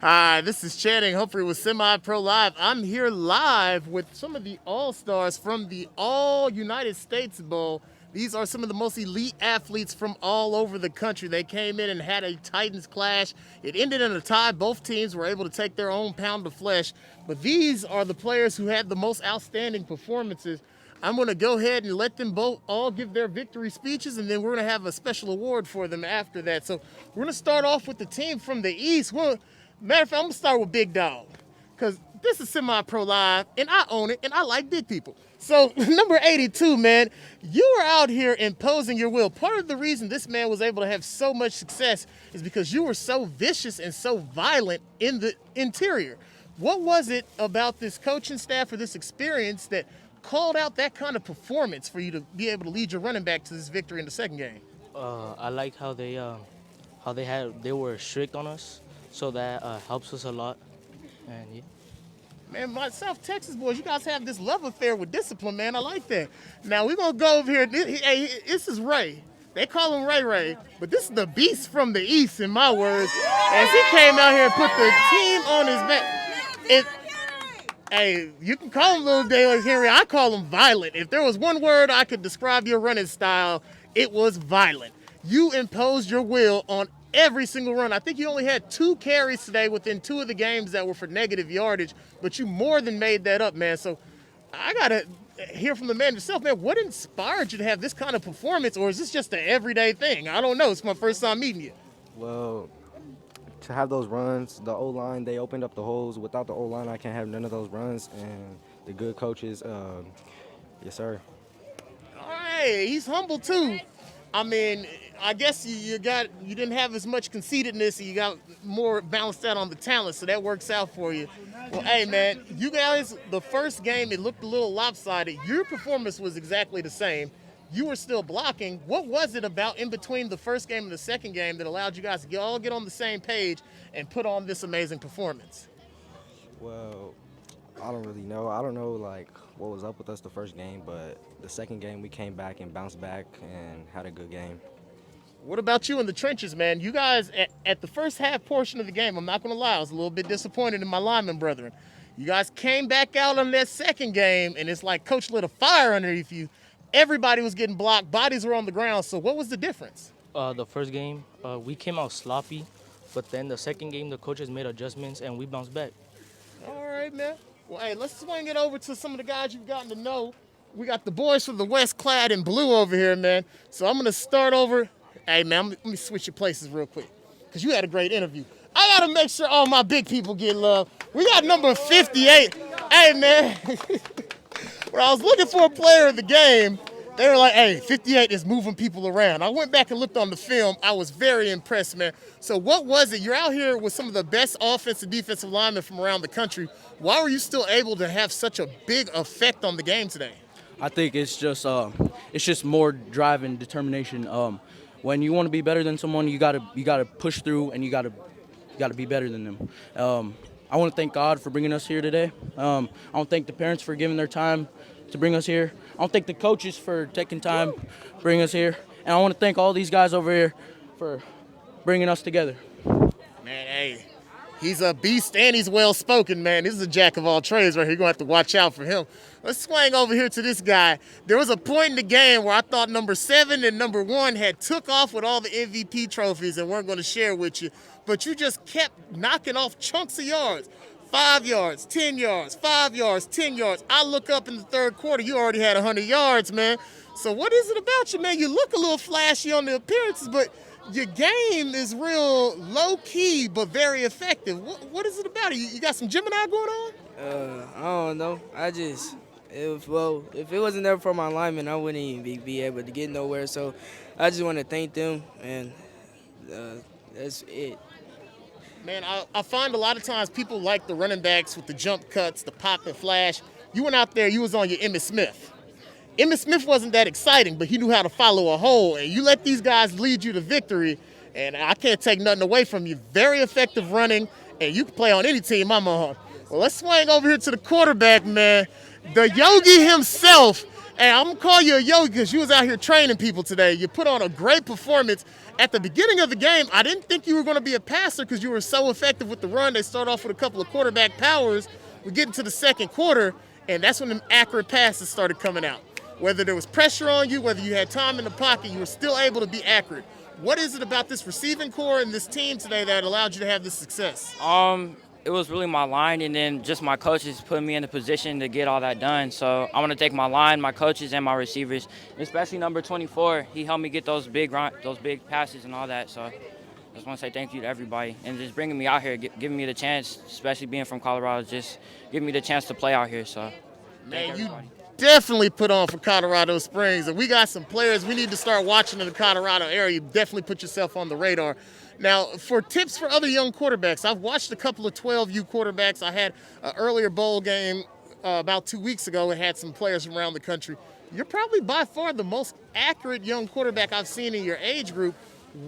Hi, this is Channing Humphrey with Semi Pro Live. I'm here live with some of the All Stars from the All United States Bowl. These are some of the most elite athletes from all over the country. They came in and had a Titans clash. It ended in a tie. Both teams were able to take their own pound of flesh. But these are the players who had the most outstanding performances. I'm going to go ahead and let them both all give their victory speeches, and then we're going to have a special award for them after that. So we're going to start off with the team from the East. Matter of fact, I'm going to start with Big Dog, because this is Semi-Pro Live, and I own it, and I like big people. So number 82, man, you were out here imposing your will. Part of the reason this man was able to have so much success is because you were so vicious and so violent in the interior. What was it about this coaching staff or this experience that called out that kind of performance for you to be able to lead your running back to this victory in the second game? I liked how they were strict on us, so that helps us a lot. And yeah. Man, my South Texas boys, you guys have this love affair with discipline, man. I like that. Now we're gonna go over here. This is Ray. They call him Ray Ray, but this is the beast from the East, in my words, as he came out here and put the team on his back. Hey, you can call him Little Dale Henry. I call him violent. If there was one word I could describe your running style, it was violent. You imposed your will on every single run. I think you only had 2 carries today within 2 of the games that were for negative yardage, but you more than made that up, man. So I got to hear from the man himself, man. What inspired you to have this kind of performance, or is this just an everyday thing? I don't know. It's my first time meeting you. Well, to have those runs, the O-line, they opened up the holes. Without the O-line, I can't have none of those runs. And the good coaches, yes, sir. All right, he's humble too. I mean, I guess you didn't have as much conceitedness, and you got more balanced out on the talent, so that works out for you. Well, hey man, you guys, the first game it looked a little lopsided. Your performance was exactly the same. You were still blocking. What was it about in between the first game and the second game that allowed you guys to all get on the same page and put on this amazing performance? Well, I don't really know. I don't know, like, what was up with us the first game, but the second game we came back and bounced back and had a good game. What about you in the trenches, man? You guys, at the first half portion of the game, I'm not going to lie, I was a little bit disappointed in my lineman brethren. You guys came back out on that second game, and it's like Coach lit a fire underneath you. Everybody was getting blocked. Bodies were on the ground. So what was the difference? The first game, we came out sloppy, but then the second game, the coaches made adjustments and we bounced back. All right, man. Well, hey, let's swing it over to some of the guys you've gotten to know. We got the boys from the West clad in blue over here, man. So I'm going to start over. Hey, man, let me switch your places real quick because you had a great interview. I got to make sure all my big people get love. We got number 58. Hey, man. When I was looking for a player of the game, they were like, hey, 58 is moving people around. I went back and looked on the film. I was very impressed, man. So what was it? You're out here with some of the best offensive and defensive linemen from around the country. Why were you still able to have such a big effect on the game today? I think it's just more drive and determination. When you want to be better than someone, you gotta push through, and you gotta be better than them. I want to thank God for bringing us here today. I want to thank the parents for giving their time to bring us here. I want to thank the coaches for taking time to bring us here. And I want to thank all these guys over here for bringing us together. Man, hey, he's a beast and he's well-spoken, man. This is a jack of all trades right here. You're going to have to watch out for him. Let's swing over here to this guy. There was a point in the game where I thought number 7 and number 1 had took off with all the MVP trophies and weren't going to share with you. But you just kept knocking off chunks of yards. 5 yards, 10 yards, 5 yards, 10 yards. I look up in the third quarter, you already had 100 yards, man. So what is it about you, man? You look a little flashy on the appearances, but your game is real low-key but very effective. What is it about it? You got some Gemini going on? I don't know. If it wasn't there for my linemen, I wouldn't even be able to get nowhere. So I just want to thank them, and that's it. Man, I find a lot of times people like the running backs with the jump cuts, the pop and flash. You went out there, you was on your Emmitt Smith. Emmitt Smith wasn't that exciting, but he knew how to follow a hole, and you let these guys lead you to victory, and I can't take nothing away from you. Very effective running, and you can play on any team I'm on. Well, let's swing over here to the quarterback, man. The Yogi himself, Hey, I'm gonna call you a yogi because you was out here training people today. You put on a great performance. At the beginning of the game, I didn't think you were gonna be a passer because you were so effective with the run. They start off with a couple of quarterback powers. We get into the second quarter, and that's when the accurate passes started coming out. Whether there was pressure on you, whether you had time in the pocket, you were still able to be accurate. What is it about this receiving core and this team today that allowed you to have this success? It was really my line, and then just my coaches putting me in a position to get all that done. So I want to thank my line, my coaches, and my receivers, especially number 24. He helped me get those big passes and all that. So I just want to say thank you to everybody, and just bringing me out here, giving me the chance, especially being from Colorado, just giving me the chance to play out here. So man, you definitely put on for Colorado Springs, and we got some players we need to start watching in the Colorado area. You definitely put yourself on the radar. Now, for tips for other young quarterbacks, I've watched a couple of 12U quarterbacks. I had an earlier bowl game about 2 weeks ago. It had some players from around the country. You're probably by far the most accurate young quarterback I've seen in your age group.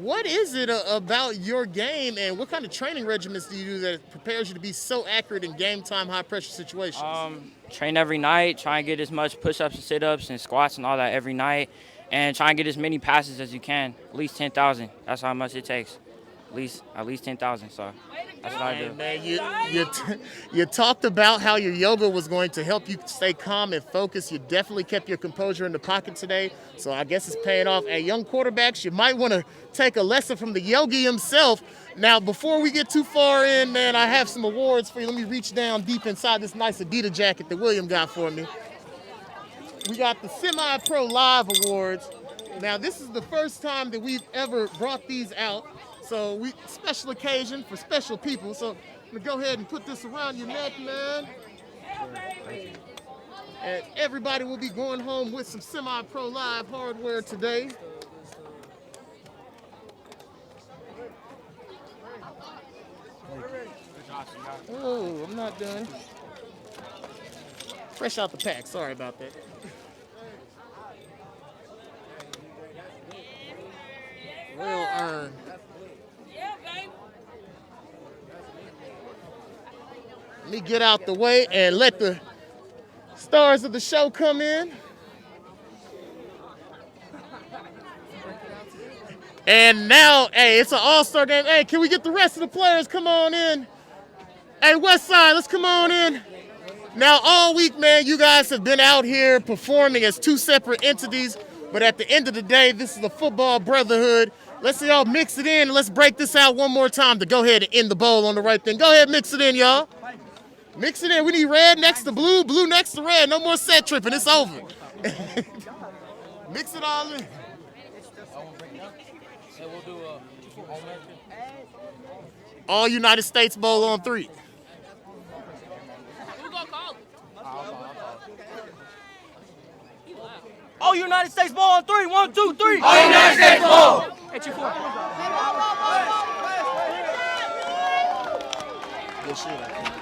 What is it about your game, and what kind of training regimens do you do that prepares you to be so accurate in game time, high pressure situations? Train every night, try and get as much push-ups and sit-ups and squats and all that every night, and try and get as many passes as you can, at least 10,000. That's how much it takes. At least 10,000. So that's what I do. Man, you talked about how your yoga was going to help you stay calm and focused. You definitely kept your composure in the pocket today. So I guess it's paying off. Hey, young quarterbacks, you might want to take a lesson from the yogi himself. Now, before we get too far in, man, I have some awards for you. Let me reach down deep inside this nice Adidas jacket that William got for me. We got the Semi-Pro Live Awards. Now, this is the first time that we've ever brought these out. So special occasion for special people. So I'm gonna go ahead and put this around your neck, man. Thank you. And everybody will be going home with some Semi-Pro Live hardware today. Oh, I'm not done. Fresh out the pack, sorry about that. Well earned. Let me get out the way and let the stars of the show come in. And now, hey, it's an all-star game. Hey, can we get the rest of the players? Come on in. Hey, Westside, let's come on in. Now, all week, man, you guys have been out here performing as two separate entities, but at the end of the day, this is the football brotherhood. Let's y'all mix it in, and let's break this out one more time to go ahead and end the bowl on the right thing. Go ahead, mix it in, y'all. Mix it in. We need red next to blue, blue next to red. No more set tripping. It's over. Mix it all in. All United States Bowl on 3. All United States Bowl on 3. 1, 2, 3. All United States Bowl! Good shit.